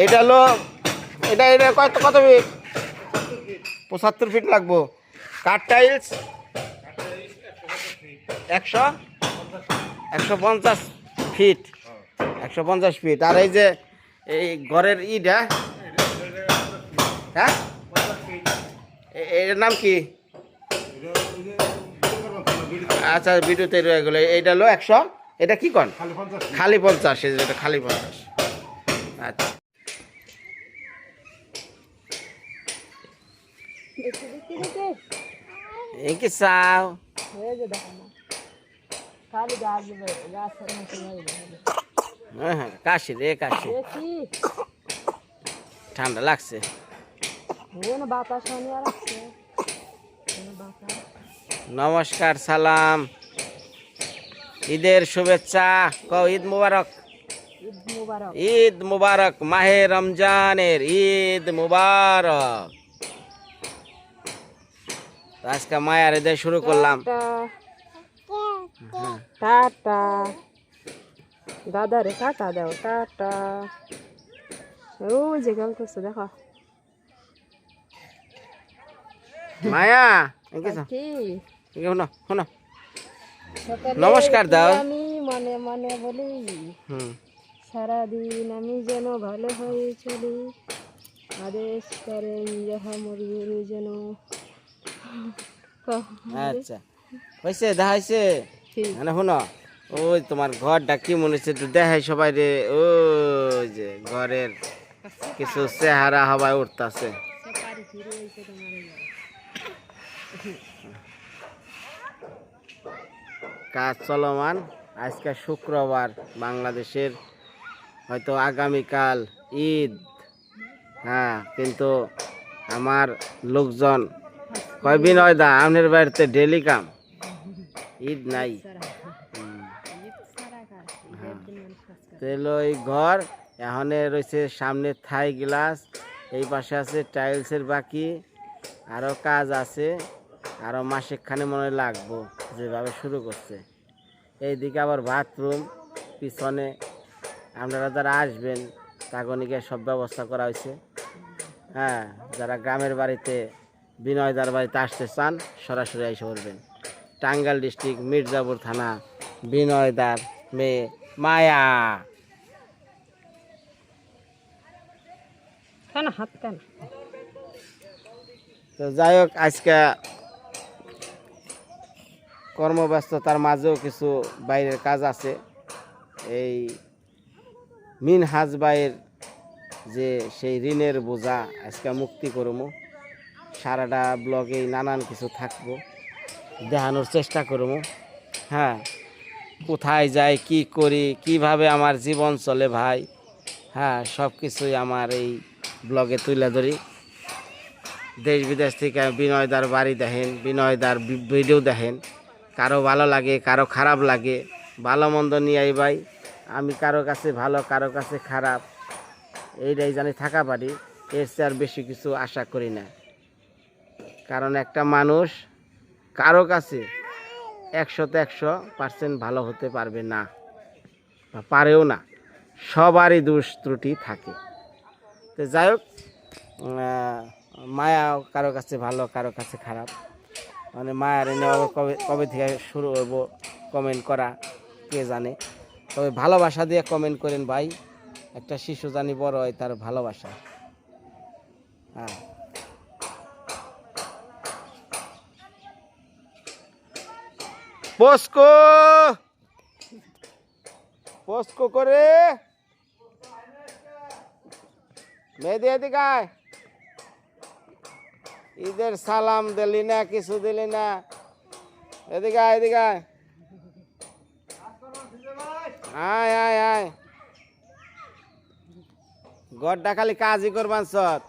এটা হলো এটা এটা কত কত ফিট? 75 ফিট লাগবো। কাঠ টাইলস 150 ফিট, 150 ফিট। আর এই যে এই ঘরের ইটা, হ্যাঁ এটার নাম কি? আচ্ছা ভিডিওতে রয়ে গেলো। এইটা হলো 100, এটা কি কন? খালি 50। এটা খালি 50। আচ্ছা এই কি চাও? হ্যাঁ হ্যাঁ কাশি রে কাশি, ঠান্ডা লাগছে। নমস্কার, সালাম, ঈদের শুভেচ্ছা। কও ঈদ মুবারক। ঈদ মুবারক, মাহে রমজানের ঈদ মুবারক। আজকে মায়ার ঈদে শুরু করলাম। টাটা দাদা রে, টাটা দাও, টাটা। ও যে গেলতেছে দেখো মায়া কি নমস্কার দাও। আমি মনে মনে বলি সারাদিন আমি যেন ভালো হয়ে চলি, আদেশ করেন যাহা মরিয়ে যেন। আচ্ছা হয়েছে, দেখা হয়েছে। মানে শোনো, ওই তোমার ঘরটা কি মনে হচ্ছে একটু দেখাই সবাই রে। ওই যে ঘরের কিছু চেহারা হবায় উঠতেছে। কাজ চলমান। আজকে শুক্রবার, বাংলাদেশের হয়তো আগামীকাল ঈদ। হ্যাঁ কিন্তু আমার লোকজন কয় বিনয় দা আপনার বাড়িতে ডেলি কাম, ঈদ নাই। এই ঘর এখন রয়েছে, সামনে থাই গ্লাস, এই পাশে আছে টাইলসের বাকি, আরো কাজ আছে, আরো মাসেকখানে মনে হয় লাগবো যেভাবে শুরু করছে। এইদিকে আবার বাথরুম পিছনে। আপনারা যারা আসবেন তাগনিকে সব ব্যবস্থা করা হয়েছে। হ্যাঁ যারা গ্রামের বাড়িতে বিনয়দার বাড়িতে আসতে চান সরাসরি এসে পড়বেন। টাঙ্গাইল ডিস্ট্রিক্ট, মির্জাপুর থানা, বিনয়দার মেয়ে মায়া। তো যাই হোক, আজকে কর্মব্যস্ততার মাঝেও কিছু বাইরের কাজ আছে। এই মিনহাজ ভাইয়ের যে সেই ঋণের বোঝা আজকে মুক্তি করবো। সারাটা ব্লগে নানান কিছু থাকবো, দেখানোর চেষ্টা করবো। হ্যাঁ কোথায় যাই, কি করি, কিভাবে আমার জীবন চলে ভাই, হ্যাঁ সব কিছুই আমার এই ব্লগে তুলে ধরি। দেশ বিদেশ থেকে বিনয়দার বাড়ি দেখেন, বিনয়দার ভিডিও দেখেন। কারো ভালো লাগে, কারো খারাপ লাগে, ভালো মন্দ নিয়ে ভাই। আমি কারো কাছে ভালো, কারো কাছে খারাপ, এইটাই জানি থাকা পারি। এর চেয়ে আর বেশি কিছু আশা করি না। কারণ একটা মানুষ কারো কাছে 100% ভালো হতে পারবে না, বা পারেও না। সবারই দোষ ত্রুটি থাকে। তো যাই হোক, মায়া কারো কাছে ভালো, কারো কাছে খারাপ। মানে মায়ার এনে কবে কবে থেকে শুরু হইব কমেন্ট করা কে জানে। তবে ভালোবাসা দিয়ে কমেন্ট করেন ভাই। একটা শিশু জানি বড় হয় তার ভালোবাসা। হ্যাঁ পোস্কো পোস্কো করে মেয়েদি এদিকে আয়। ঈদের সালাম দিলি না, কিছু দিলি না। এদিকে আয়, এদিকে আয়, আয় আয় আয়। ঘরটা খালি কাজই করবান সৎ।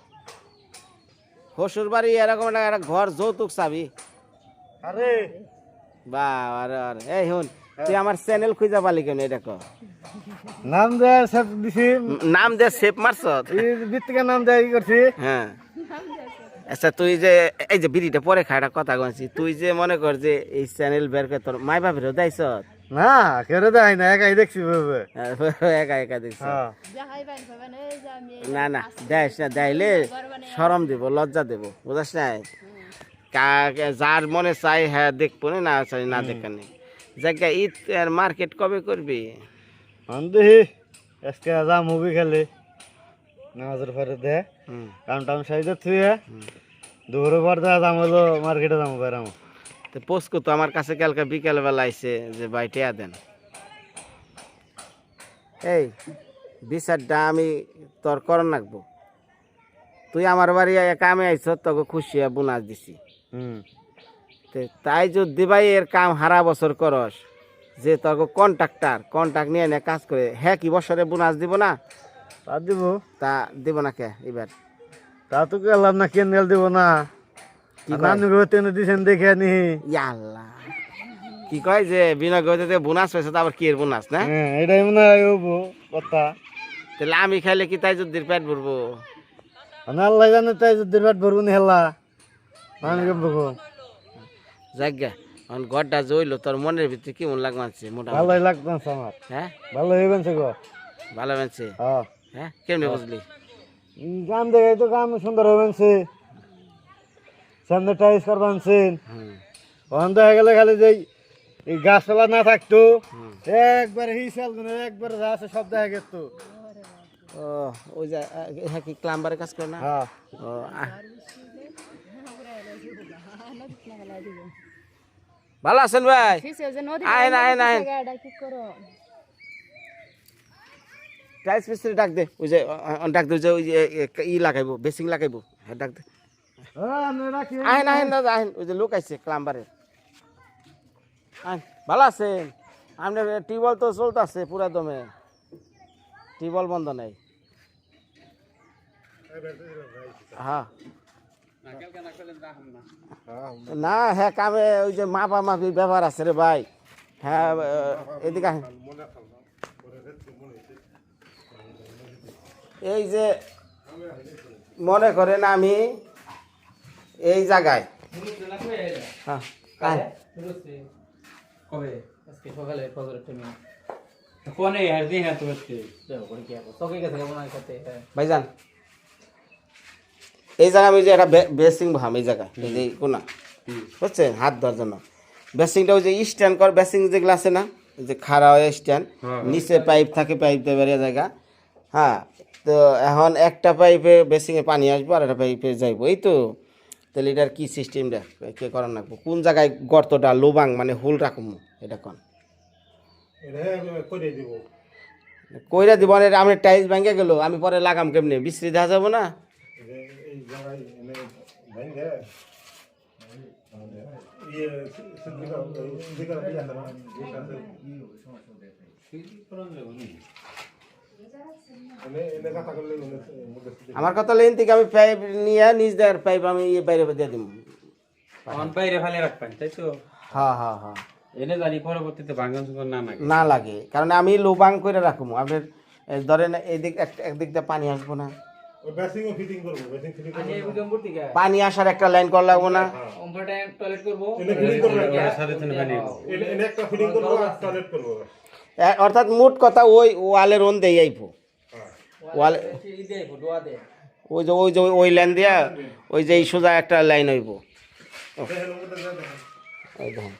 শ্বশুর বাড়ি এরকম একটা ঘর যৌতুক চাবি। আরে বাহ, আরে আরে এই শুন, তুই আমার চ্যানেল খুঁজা পালি কেন? এটা কর। নাম দেয় সব দিছি, নাম দে সেভ মারছ। বৃত্তিকার নাম দেয় করছি। হ্যাঁ আচ্ছা, তুই যে এই যে বিড়িটা পরে খায়, একটা কথা বলছি। তুই যে মনে কর যে এই চ্যানেল বের করে তোর মাই বাপেরও দেয়ছ, না কেউ দেয় না একাই দেখছি ভাবে একা একা দেখছি হ্যাঁ যাহাই বাইন পাবেন এই যে আমি এই না না দেখ না দেইলে শরম দিব লজ্জা দেব বুঝাস না যার মনে চাই হ্যাঁ দেখবো না চাই না দেখানি জায়গা ঈদ আর মার্কেট কবে করবি দেখি আজকে যা মুভি খেলে নামাজের পরে দে হুম, কাম টাম সাইডে থুয়ে দুপুরে পর দেয়া যাম হলো মার্কেটে যাবো বেড়াম তো পোস্কো তো আমার কাছে কালকে বিকেল বেলা আইছে যে ভাই টেয়া দেন এই বিচারটা আমি তোর করন রাখবো তুই আমার বাড়ি কামে আইছ তোকে খুশি হয়ে বোনাস দিছি তাই যদি ভাই এর কাম হারা বছর করস যে তোর কন্ট্রাক্ট নিয়ে নিয়ে কাজ করে হ্যাঁ কি বছরে বোনাস দিব না তা দিব তা দিব না কে এবার তা তো গেলাম না কেন দিব না কি কয়? নানু টেনে দিছেন দেখে নি ইয়াল্লা কি কয় যে বিনা গতিতে বোনাস পাইছে তো আবার কি এর বোনাস না হ্যাঁ এটাই মনে হয় হবো কথা তাহলে আমি খাইলে কি তাই যদি পেট ভরবো আল্লাহ জানে তাই যদি পেট ভরবো নি হেলা আমি কেমন বকো জায়গা এখন ঘরটা জইলো তোর মনের ভিতরে কেমন লাগছে মোটামুটি ভালোই লাগতেছে আমার হ্যাঁ ভালো হইবেন সে গো ভালো মানছে হ্যাঁ হ্যাঁ কেমনে বুঝলি গান দেখে তো গান সুন্দর হইবেন সে সামনে টাইস করবেন সেন হুম ওখান দেখা গেলে খালি যে এই গাছপালা না থাকতো হুম। একবার হিসাল একবার যা আছে সব দেখা গেত ও ওই যে হ্যাঁ কি ক্লাম্বারের কাজ করে না হ্যাঁ ও আহ, ভালো আছেন ভাই কিসে যে নদী আইন আইন আইন গাড়া কি করো টাইস মিস্ত্রি ডাক দে ওই যে ডাক দে ওই যে ই লাগাইবো বেসিং লাগাইবো হ্যাঁ ডাক দে আমি রাখি আইন আইন দাদা আইন ওই যে লোক আইছে ক্লাম্বারের আইন ভালো আছেন আপনার টিউবওয়েল তো চলতেছে পুরা দমে টিউবওয়েল বন্ধ নাই হ্যাঁ না হ্যাঁ কামে ওই যে মাপি ব্যবহার আছে রে ভাই হ্যাঁ এদিকে আহেন। এই যে মনে করেন আমি এই জায়গায় হ্যাঁ আহেন। কবে আজকে সকালে ফজরের টাইমে কোনে আর দিন এত হচ্ছে যাও করে কি হবে তোকে গেছে কেমন আছে সাথে ভাইজান এই জায়গা আমি যে একটা বেসিং ভাম এই জায়গায় এই যে কোনা বুঝছেন হাত ধরার জন্য বেসিংটা ওই যে স্ট্যান্ড কর বেসিং যেগুলো আছে না ওই যে খাড়া হয়ে স্ট্যান্ড নিচে পাইপ থাকে পাইপ দিয়ে বেরিয়ে জায়গা হ্যাঁ তো এখন একটা পাইপে বেসিংয়ে পানি আসবো আর একটা পাইপে যাইবো এই তো তাহলে এটার কি সিস্টেমটা কে করার রাখবো কোন জায়গায় গর্তটা লোবাং মানে হুল রাখবো এটা কোন কইরা দিব না আমি টাইলস ভেঙে গেল আমি পরে লাগাম কেমনে বিশ্রী দেখা যাবো না আমার কথা লেন থেকে আমি পাইপ নিয়ে নিজ দেওয়ার পাইপ আমি বাইরে দিয়ে দিব অন বাইরে ফেলে রাখবেন তাই তো হ্যাঁ হ্যাঁ হ্যাঁ এনে জানি পরবর্তীতে ভাঙন সুন্দর না লাগে না লাগে কারণ আমি লোবাং করে রাখবো আপনার ধরেন এদিক একদিক দিয়ে পানি আসবো না পানি আসার একটা লাইন করা লাগবো না ওমফাটা টয়লেট করব সাথে সাথে পানি অর্থাৎ মোট কথা ওই ওয়ালের ওন দিয়ে আইবো ওয়াল ই দেই দোয়া দে ওই লাইন দিয়া ওই যে এই সোজা একটা লাইন হইব এই দেখুন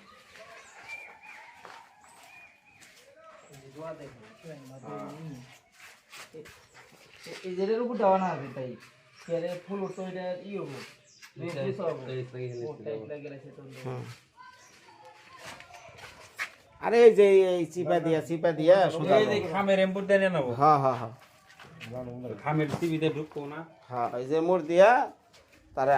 এই যেটার উপর দেওয়া না আছে তাই কেরে ফুল তো এটা ই হবো আরে এই যে এই চিপা দিয়া সোজা খামের এম্বুর দেনে নেব হ্যাঁ হ্যাঁ হ্যাঁ খামের টিভিতে ঢুকবো না হ্যাঁ এই যে মোড় দিয়া তারা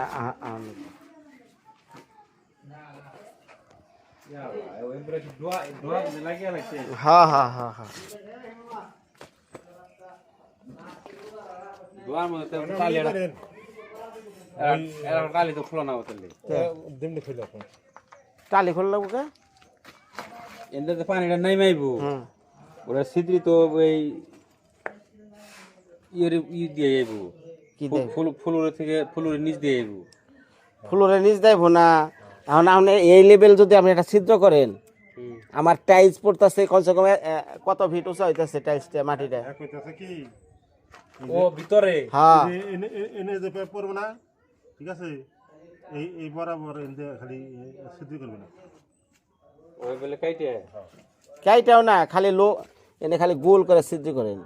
হ্যাঁ হ্যাঁ হ্যাঁ হ্যাঁ দোয়ার মধ্যে তো কালি এরা কালি তো খুলো না বলতে টালি খোল লাগবো কে এনতে তো পানিটা নাই মাইবো হুম ওরা সিদ্রি তো ওই ইয়ের ই দিয়ে যাইবো কি দেয় ফুলের থেকে ফুলের নিচ দিয়ে যাইবো ফ্লোরে নিচ দেবো না এখন আপনি এই লেভেল যদি আপনি একটা ছিদ্র করেন আমার টাইলস পড়তেছে কমসে কম কত ফিট উঁচা হইতেছে টাইলসটা মাটিটা কইতাছে কি ও ভিতরে হ্যাঁ এনে যে পড়বো না ঠিক আছে এই বরাবর এনে খালি সিদ্ধি করবে না ওই বলে কাইটে কাইটাও না খালি এনে খালি গোল করে সিদ্ধ করেন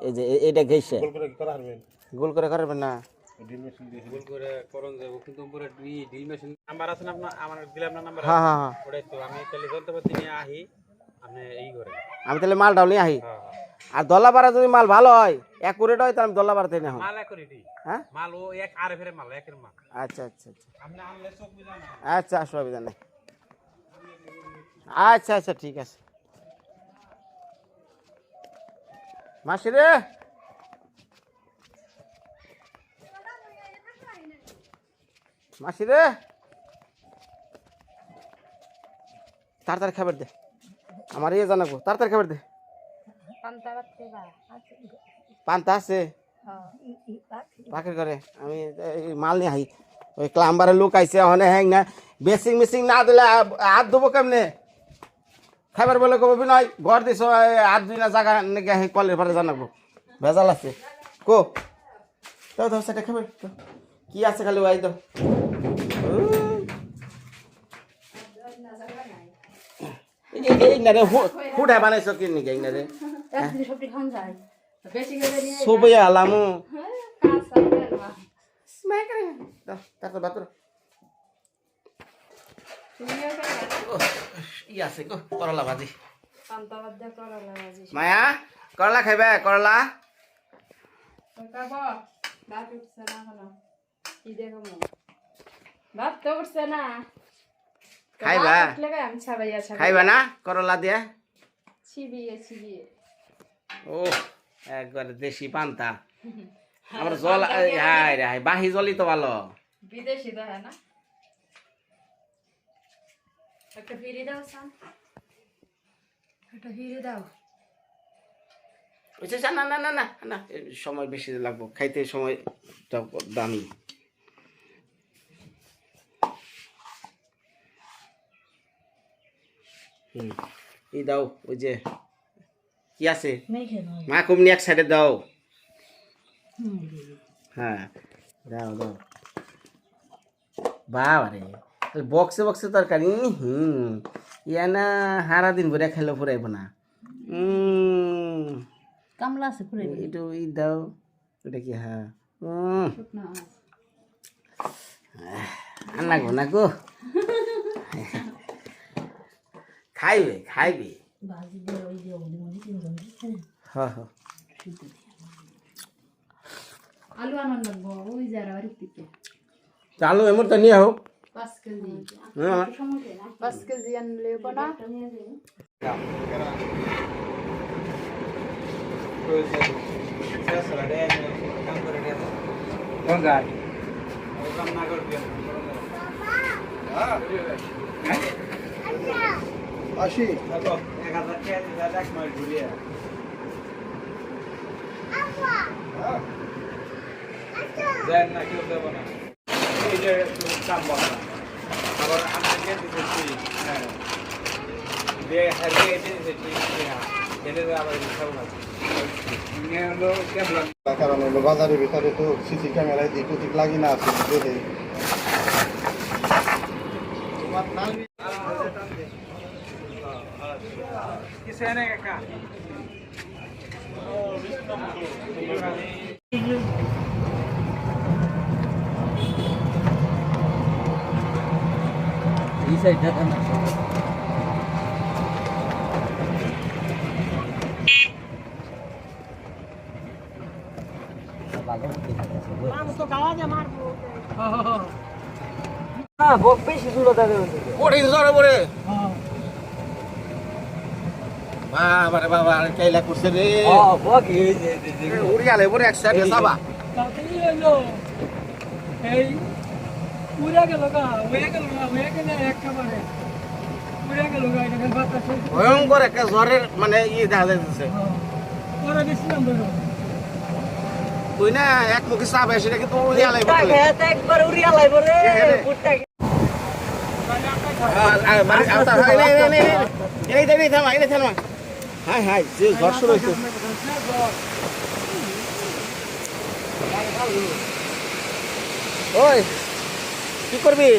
এই যে এটা ঘেসে গোল করে করা হারবেন গোল করে করবেন না ড্রিল মেশিন দিয়ে ভুল করে করন যাব কিন্তু পুরো ড্রিল মেশিন নাম্বার আছে না আপনার আমার দিলাম না নাম্বার হ্যাঁ হ্যাঁ হ্যাঁ ওটাই তো আমি তাহলে জানতে পারছি নিয়ে আহি আপনি এই করে আমি তাহলে মালটাও নিয়ে আহি হ্যাঁ আর দলাপাড়া যদি মাল ভালো হয় অ্যাকুরেট হয় তাহলে আমি দলাপাড়াতে নিয়ে মাল করে দি হ্যাঁ মাল ও এক আর ফেরে মাল একের মাল আচ্ছা আচ্ছা আচ্ছা আপনি আনলে সব বুঝা না আচ্ছা অসুবিধা নেই আচ্ছা আচ্ছা ঠিক আছে মাসি রে মাসি রে তাড়াতাড়ি খাবার দে আমার ইয়ে জানাবো তাড়াতাড়ি খাবার দে পান্তা ভাত খাইবা পান্তা আছে হ্যাঁ পাখির ঘরে আমি এই মাল নিয়ে আই ওই ক্লাম্বারের লোক আইছে ওখানে হ্যাং না বেসিং মেসিং না দিলে হাত দেবো কেমনে খাবার বলে কব নয় ঘর দিছ হাত দুই না জায়গা নাকি কলের পরে জানাবো ভেজাল আছে কো দাও দাও সেটা খাবার দাও। কি আছে খালি ওয়াই দাও এই না রে হুডা বানাইছো কি নাকি এই না রে একদিন সবজি খান যায় বেশি করে নিয়ে সবই আলামু কাজ সারবে না স্মাই করে দাও তারপর বাতর তুমিও খাইবা ই আছে গো করলা ভাজি পান্তা ভাত দিয়ে করলা ভাজি মায়া করলা খাইবে করলা খাবো ভাত উঠছে না এখনো কি দেখো ভাত তো উঠছে না খাইবা আমি ছাবাইয়া ছাবাইয়া খাইবা না করলা দিয়ে ছিবিয়ে ও একবারে দেশি পান্তা আমার জল হাই রে হাই বাহি জলই তো ভালো বিদেশি তো হ্যাঁ না একটা ফিরে দাও সান একটা ফিরে দাও বুঝছে না না না না না সময় বেশি লাগবো খাইতে সময়টা দামি এই দাও ওই যে কি আছে মা কুমনি এক সাইডে দাও হ্যাঁ দাও দাও বাবারে বক্সে বক্সে তরকারি ইয়া না হারা দিন ভরে খেলে ফুরাইব না কামলা আছে পুরো একটু ই দাও ওটা কি হ্যাঁ আন্না গো না গো খাইবে খাইবে ভাজি দিয়ে ওই যে ওই মনে তিন জন হ্যাঁ হ্যাঁ আলু আনন্দ ওই যারা বাড়ি থেকে চালু এমন তো নিয়ে হোক 5 কেজি হ্যাঁ 5 কেজি আনলে বনা কোন গাড়ি কাম না করবি আসি দেখো 1000 টাকা দিয়ে দেখ মাল ঘুরিয়ে দেন না কেউ দেব না এই যে কাম বলা আবার আমাকে দিতেছি হ্যাঁ দিয়ে হারিয়ে দিতেছি হ্যাঁ এদের আবার সব আছে নিয়ে হলো কেমন কারণ হলো বাজারের ভিতরে তো সিসি ক্যামেরায় দিক ঠিক লাগি না আছে বুঝে किसे ने का এই সাইডটা কেন কঠিন জ্বরে পড়ে বাবা রে বাবা কেলা করছে রে উড়িয়ালে পরে এক সাইডে যাবা এই উড়ে গেল গা হয়ে গেল না হয়ে গেলে একেবারে উড়ে গেল গা এটা বাতাস ভয়ঙ্কর একটা জ্বরের মানে ই দেখা যাচ্ছে পরে গেছিলাম ধরো তুই না এক মুখে চাপ আসে নাকি তো উড়িয়ালে পড়লে একবার উড়িয়া লাইব রে মানে আওতা হয় এই থামা হাই হাই যে ঝড় শুরু হয়েছে ওই কি করবি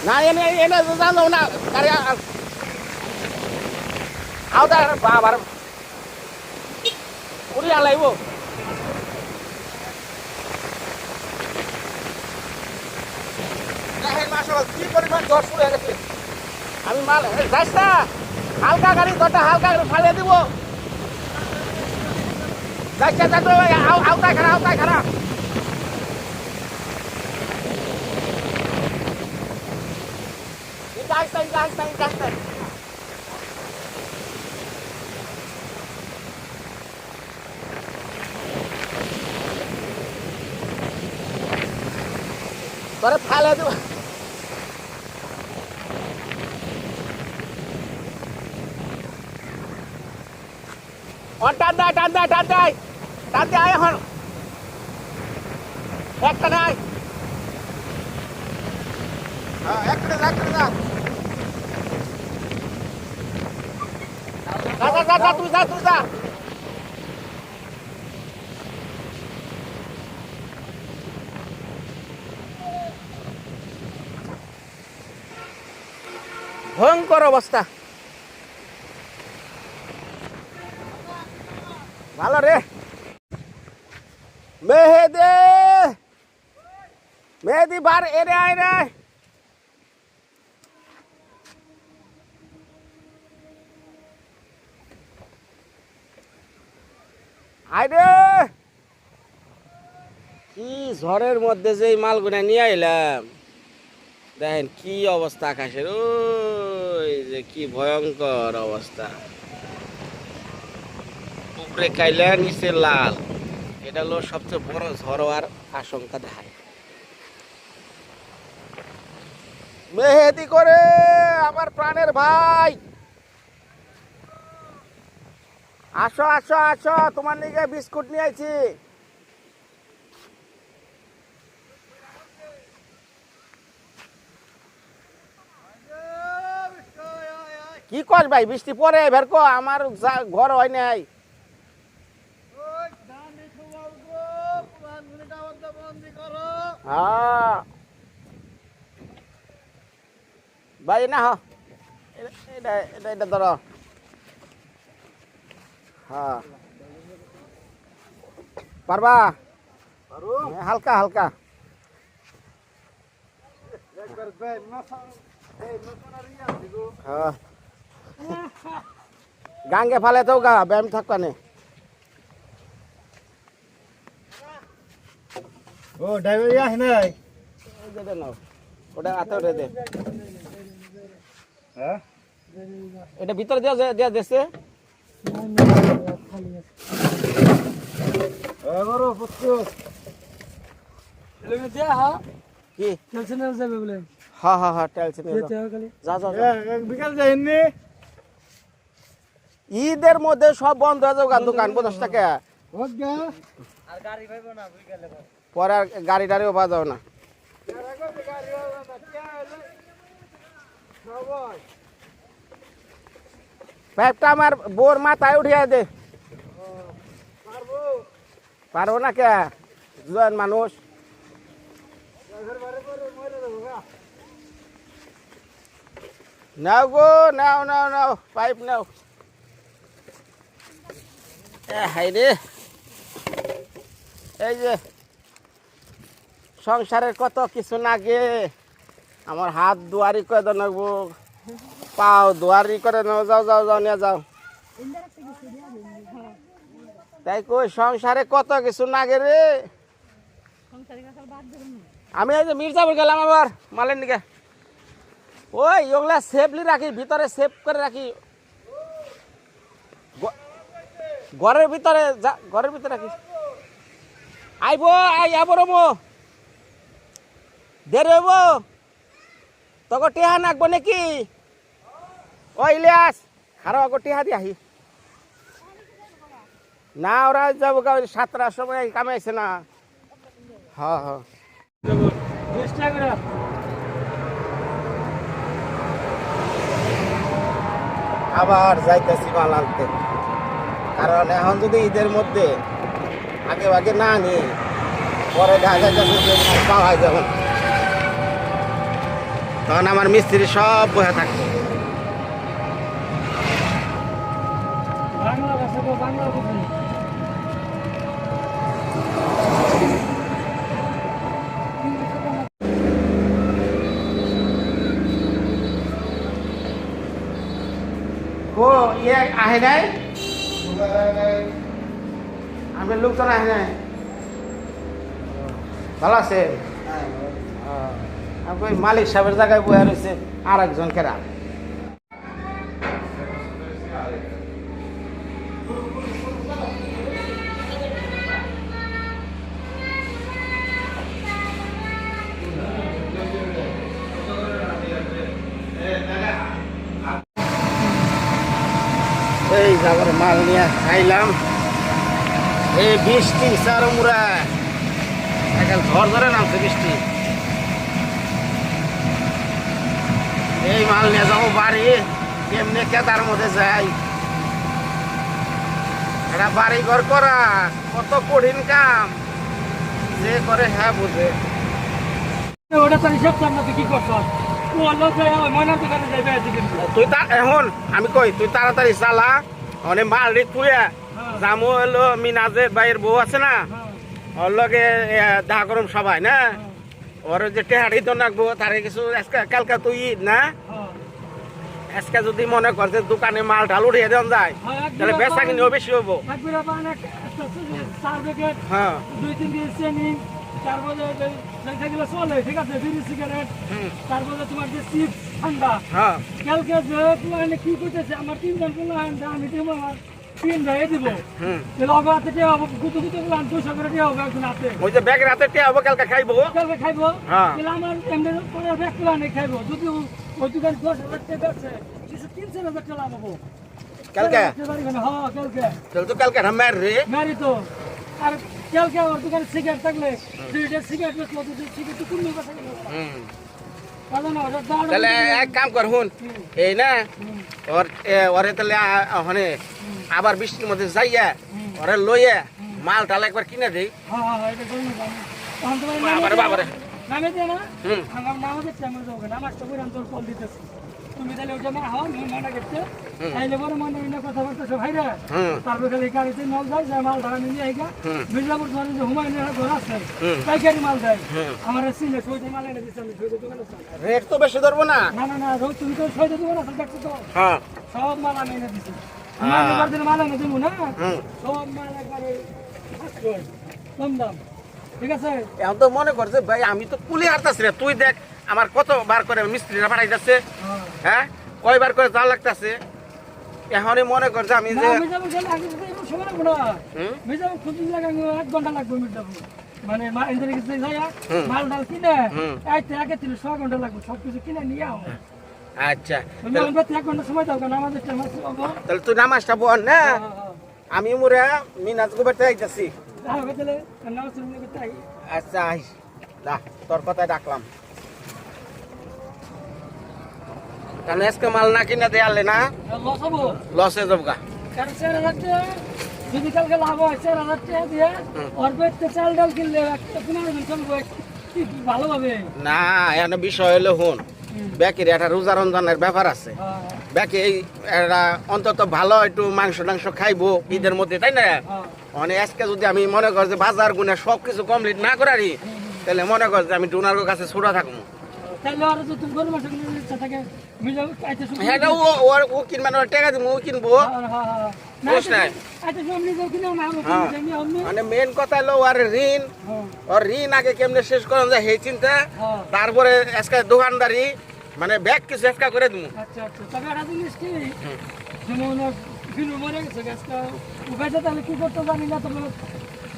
না এনে এনে জানো না গাড়ি আওতা বাবার উড়ি আলাইব কি পরিমাণ ঝড় শুরু হয়ে গেছে আমি মাল যাস না হালকা গাড়ি দরটা হালকা গাড়ি ফালিয়ে দিব যাইছে যাচ্ছে আওতায় খারাপ যাস না তোরে ফালিয়ে দিব টান দেয় এখন একটা নাই একটা যা তুই যা ভয়ঙ্কর অবস্থা ভালো রে মেহেদি বার এনে আয় রে আয় রে কি ঝড়ের মধ্যে যে মালগুনা নিয়ে আইলাম দেখেন কি অবস্থা আকাশের ওই যে কি ভয়ঙ্কর অবস্থা উপরে কাইলা নিচে লাল এটা হলো সবচেয়ে বড় ঝড় হওয়ার আশঙ্কা দেখায় মেহেদি করে আমার প্রাণের ভাই আসো তোমার নিকে বিস্কুট নিয়ে আইছি কি কর ভাই বৃষ্টি পরে বের কো আমার ঘর হয় নাই ভাই না এটা ধরো হ্যাঁ পারবা হালকা হ্যাঁ গাঙ্গে ফালে তো গা ব্যায়াম থাকবা নে ও ড্রাইভার ইয়া নাই ওটা হাতে উঠে দে হ্যাঁ এটা ভিতরে দেওয়া দেশে এবারও পুত্র কি যাবে বলে হ্যাঁ টেলছে যা বিকাল যাইনি ঈদের মধ্যে সব বন্ধ হয়ে যাবে দোকান 50 টাকা পরে আর গাড়ি টাড়িও পাওয়া যাবে না পাইপটা আমার বোর মাথায় উঠিয়ে দে পারবো না কে দুজন মানুষ নাও গো নাও পাইপ নাও হাই রে এই যে সংসারের কত কিছু নাগে আমার হাত দুয়ারি করে দাও নাগবো পাও দুয়ারি করে নাও যাও নিয়ে যাও তাই কই সংসারে কত কিছু নাগে রে আমি এই যে মির্জাপুর গেলাম আবার মালের দিকে ওই ওগুলা সেফলি রাখি ভিতরে সেফ করে রাখি ঘরের ভিতরে রাখি আইব রমো দেরি হইব তোকে টিহা নাকবো নাকি ও ইলিয়াস খারাপ আগে টিহা দিয়ে আহি না ওরা যাবো 7টার সময় কামে আইছে না হ্যাঁ আবার যাইতেছি মাল আনতে, কারণ এখন যদি ঈদের মধ্যে আগে আগে না নিই পরে দেখা যাইতেছে যে মাল পাওয়া যাবে না। তখন আমার মিস্ত্রি সব বসে থাকবে। বাংলা ভাষা তো বাংলা বুঝি। ও ইয়ে আহে নাই, আমি লোকজন আহে নাই, ভালো আছে? ওই মালিক সাহেবের জায়গায় বয়ে রয়েছে আর একজন কেরা। এই যাবার মাল নিয়ে খাইলাম, এই বৃষ্টি সার মুরা এখন ঝড় ধরে নামছে বৃষ্টি। এই মাল নিয়ে যাবো বাড়ি, কেমনে কেদার মধ্যে যাই। এটা বাড়ি ঘর করা কত কঠিন কাম, যে করে হ্যাঁ বুঝে। ওটা তো হিসাব চান না, তুই কি করছ? ও লোক ময়নার দোকানে যাইবে আজকে। তুই তা এখন আমি কই তুই তাড়াতাড়ি চালা, অনেক মাল রে তুই জামু হলো মিনাজে বাইয়ের বউ আছে না, ওর লগে দেখা করম সবাই না, ওর যে টেহাড়ি তো নাকবো তারে কিছু কালকা তুই ঈদ না, আজকে যদি মনে কর যে দোকানে মাল ঢাল উঠিয়ে দেন যায় তাহলে বেচা কিনিও বেশি হবো। হ্যাঁ 2-3 কেজি চিনি, তারপরে যেগুলো চলে ঠিক আছে, বিড়ি সিগারেট, তারপরে তোমার যে চিপস ঠান্ডা। হ্যাঁ কালকে যে প্লানে কি করতেছে আমার 3 জন প্লান আমি দিব, আমার 3 ভাই দিব। তাহলে অবা থেকে গুতো গুতো প্লান 200 করে দিয়ে হবে একজন হাতে। ওই যে ব্যাগ রাতে টিয়া হবো কালকে খাইবো, কালকে খাইবো। হ্যাঁ তাহলে আমার এমনি করে এক প্লানে খাইবো। যদি ওই দোকান 10,000 টাকা আছে, 3,000 টাকা লাভ হবো কালকে। হ্যাঁ কালকে তাহলে তো কালকে না মের রে। মারি তো। আর কালকে ওর দোকানে সিগারেট থাকলে 2টা সিগারেট বেচলো, তো সিগারেট কোন কথা গেল? তাহলে এক কাম কর হুন, এই না ওরে তাহলে ওখানে আবার বৃষ্টির মধ্যে যাইয়া ওরে লইয়া মাল টাল একবার কিনে দেই। বাবারে বাবারে নামে দিয়ে না হুম আমার নামও দেখছি, আমার যাবো না, আমার তো করে আমি তোর কল দিতেছি। তুমি তাহলে ওইটা মা হও, আমি মানা গেছে তাইলে বড় মনে না কথা বলতেছো ভাইরা। তারপরে খালি গাড়িতে নল যায়, যে মাল ধরা নিয়ে আইগা মির্জাপুর ধরে যে হুমায়ুনের ঘর আছে পাইকারি মাল দেয়, আমার সিনে সইতে মাল এনে দিচ্ছে, আমি সইতে দোকানে রেট তো বেশি ধরবো না। না না না রোজ তুমি তো সইতে দোকানে আছে দেখছো তো, হ্যাঁ সব মাল আমি এনে দিচ্ছি। মাল এনে দেবো না, সব মাল একবারে কম দাম, ঠিক আছে? এখন তো মনে করছে ভাই আমি তো কুলি হারতাছি রে, তুই দেখ আমার কতবার করে মিস্ত্রিরা পাঠাই যাচ্ছে, হ্যাঁ কয়বার করে যা লাগতেছে। এখনই মনে করছে আমি যে মির্জাপুর গেলে আগে থেকে এমন সময় লাগবো না, মির্জাপুর খুঁজতে লাগে 1 ঘন্টা লাগবে মির্জাপুর, মানে মা এদের কাছে যাইয়া মাল ডাল কিনে আইতে আগে 3 ঘন্টা লাগবে, সবকিছু কিনে নিয়ে আও। আচ্ছা তুমি আমরা 1 ঘন্টা সময় দাও, কারণ আমাদের টাইম আছে। তাহলে তুই নামাজটা বল না, আমি মোরা মিনাজ গোবেরতে আইতাছি। আচ্ছা আইস দা, তোর কথাই ডাকলাম। তাহলে আজকে মাল না কিনে দেয়ালে না লসে যাবগা। যদি কালকে লাভ হয় 4,000 টাকা দিয়ে ওর পেটে চাল ডাল কিনলে 15 দিন চলবো ভালোভাবে না। এখানে বিষয় হলো হুন, ব্যাকের একটা রোজা রমজানের ব্যাপার আছে, ব্যাকে এরা অন্তত ভালো একটু মাংস টাংস খাইবো ঈদের মধ্যে, তাই না? মানে আজকে যদি আমি মনে কর যে বাজার গুনে সব কিছু কমপ্লিট না করারি, তাহলে মনে কর যে আমি ডোনার কাছে ছোড়া থাকবো। তাহলে আর যদি তুমি গরু মাংস কিনে ইচ্ছা থাকে মিলে আইতে শুরু হ্যাঁ ও কিনবে না, টাকা দিব ও কিনবো। মানে মেন কথা হলো ওর ঋণ, ওর ঋণ আগে কেমনে শেষ করেন যায় সেই চিন্তা, তারপরে আজকে দোকানদারি মানে ব্যাগ কিছু এসকা করে দিব। আচ্ছা আচ্ছা, তবে একটা জিনিস কি, যেমন ফিলু মরে গেছে গাছটা উপায়টা, তাহলে কি করতে জানি না, তবে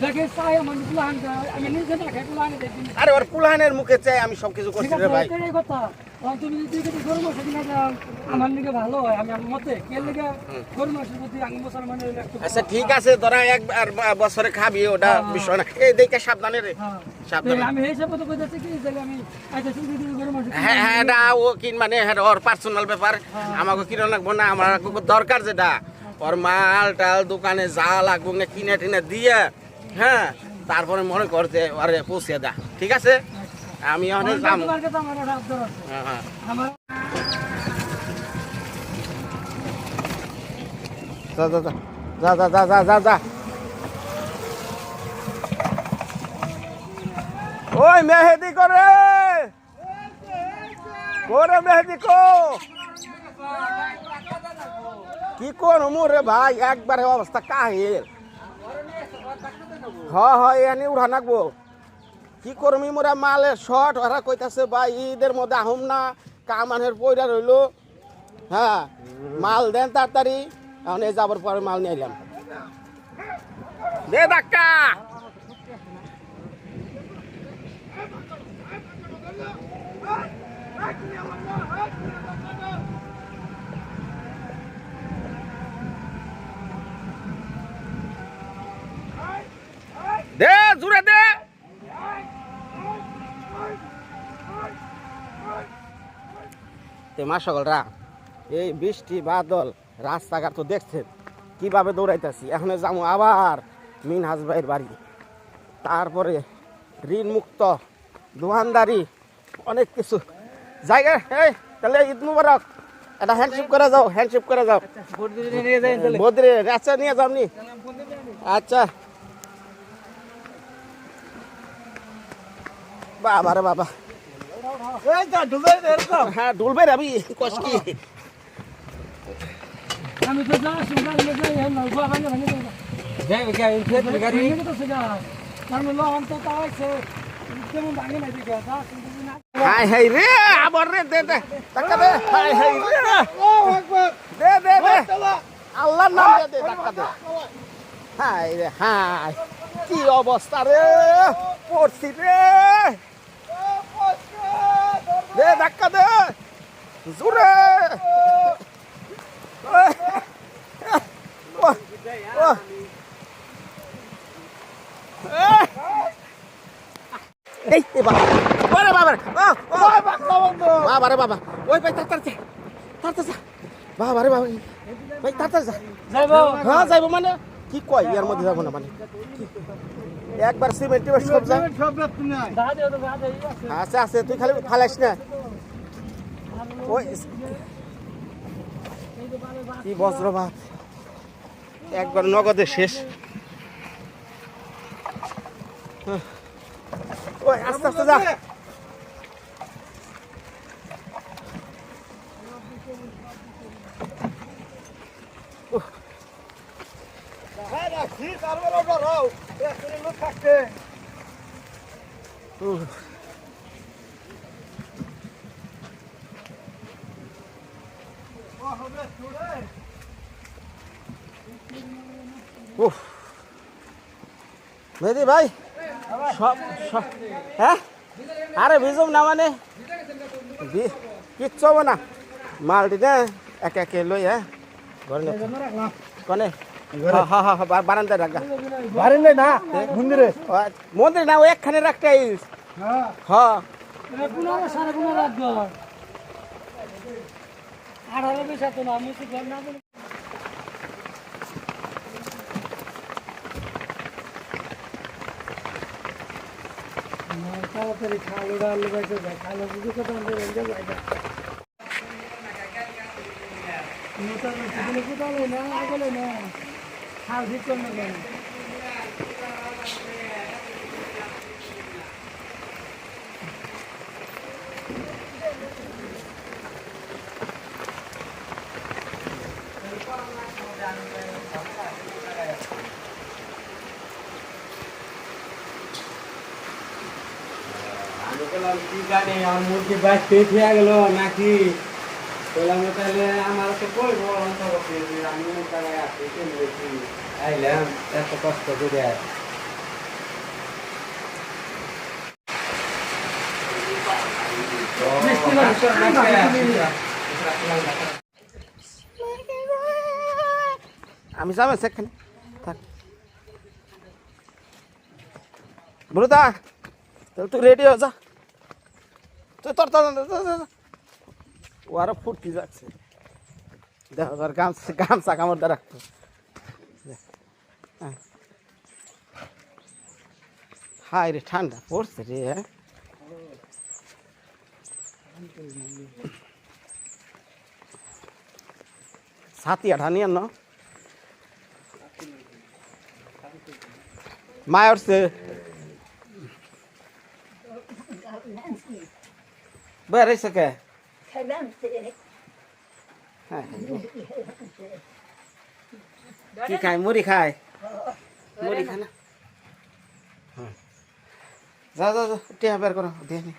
দেখে চাই আমার পুলাহানটা আমি নিজে না খাই পুলাহানি দেখি। আরে ওর পুলাহানের মুখে চাই আমি সবকিছু করছি রে ভাই। এই কথা তুমি যদি 2 কেজি গরু মাংস কিনা দাও আমার লিগে ভালো হয় আমি আমার মতে কে লিগে গরু মাংসের প্রতি আমি মুসলমানের একটু আচ্ছা ঠিক আছে তোরা একবার বছরে খাবি ওটা বিষয় না এই দেখে সাবধানে রে সাবধানে আমি এই হিসাবে তো কইতাছি কি যে আমি আচ্ছা 2 কেজি গরু মাংস হ্যাঁ হ্যাঁ এটা ও কিন মানে ওর পার্সোনাল ব্যাপার আমাকে কিনে লাগবো না আমার দরকার যেটা ওর মাল টাল দোকানে যা লাগবো না কিনে টিনে দিয়ে হ্যাঁ তারপরে মনে করতে আরে পৌঁছে দা ঠিক আছে আমি অনেক যাম তোমার কাছে আমার একটা আবদার আছে হ্যাঁ হ্যাঁ আমার যা যা যা যা যা যা যা যা ওই মেহেদি করে মেহেদি কো কি কোন মোরে ভাই একবারে অবস্থা কাহিল হ্যাঁ এনে উঠা নাকবো কি করমি মোরা মালের শর্ট ওরা কইতাছে ভাই ঈদের মধ্যে আহম না কামানের পয়রা রইলো হ্যাঁ মাল দেন তাড়াতাড়ি এখন এই যাবার পরে মাল নিয়ে এলাম দে ধাক্কা দে জুড়ে দে মা সকলরা এই বৃষ্টি বাদল রাস্তাঘাট তো দেখছেন কিভাবে দৌড়াইতেছি এখন যাবো আবার মিনহাজ ভাইয়ের বাড়ি তারপরে ঋণ মুক্ত দোকানদারি অনেক কিছু জায়গা এই তাহলে ঈদ মুবারক এটা হ্যান্ডশিপ করে যাও বদ্রি আচ্ছা নিয়ে যাও নি আচ্ছা বাবা রে বাবা হ্যাঁ ডুলবে রে আমি কষ্টি আমি তো যা সুন্দর লাগে এই নলবা ভাঙে ভাঙে যাই গাড়ি ফের গাড়ি ভাঙে তো সেটা কারণ লো অন্ত তাইছে কেমন ভাঙে না দিকে যা সুন্দর না হাই হাই রে আবার রে দে দে টাকা দে হাই হাই রে দে দে দে আল্লাহর নাম দে দে টাকা দে হাই রে হাই কি অবস্থা রে পড়ছি রে দে ধাক্কা দে জোরে এই বাবা বাবা বাবা রে বাবা ওই ভাই তাড়াতাড়ি বাবা রে বাবা ভাই তাড়াতাড়ি যা যাইবো হ্যাঁ যাইবো মানে কি কয় ইয়ার মধ্যে যাবো না মানে একবার সিমেন্ট সব যা দা দিও তো দা দেই আছে আছে তুই খালি ফালাইস না ওই কি বজ্রপাত একবার নগদে শেষ ওই আস্তে আস্তে যা মেহেদি ভাই সব সব হ্যাঁ আরে ভিজুম না মানে কিচ্ছু হবে না মালটি না একে একে লই হ্যাঁ ঘরে কনে হ্যাঁ হ্যাঁ হ্যাঁ বারান্দায় রাখা বাড়িলে না মন্দিরে মন্দির না ও একখানে রাখতে আইস হ্যাঁ হ্যাঁ পুনরায় সারা পুনরায় রাখবো আর হলো বেশি তো না মুসি ঘর না তাড়াতাড়ি খালো ডাল বাইতে যায় খালো বুঝে কথা আমরা রেঞ্জে যাই না মোটার জীবনে কোথাও না আগলে না খাল ঠিক করবে না আমি বললাম কি জানি আমার মুরগি বাইশ পেট হয়ে গেল নাকি বললাম তাহলে আমার তো বলবো আমি তাহলে আসি কিনবেছি আইলাম এত কষ্ট করে বৃষ্টি বাদে আমি যাবো সেখানে থাক বলুদা তাহলে তুই রেডি হয়ে যা তুই তোর ও আরো ফুটকি যাচ্ছে দেখো তোর গামছা কামড় দিয়ে রাখতো হাই রে ঠান্ডা পড়ছে রে ছাতি আঠা নিয়ে ন মায় উঠছে বেড়াইছে কে হ্যাঁ কি খায় মুড়ি খায় মুড়ি খায় না যা যা যা টিয়া বের করো দিয়ে নি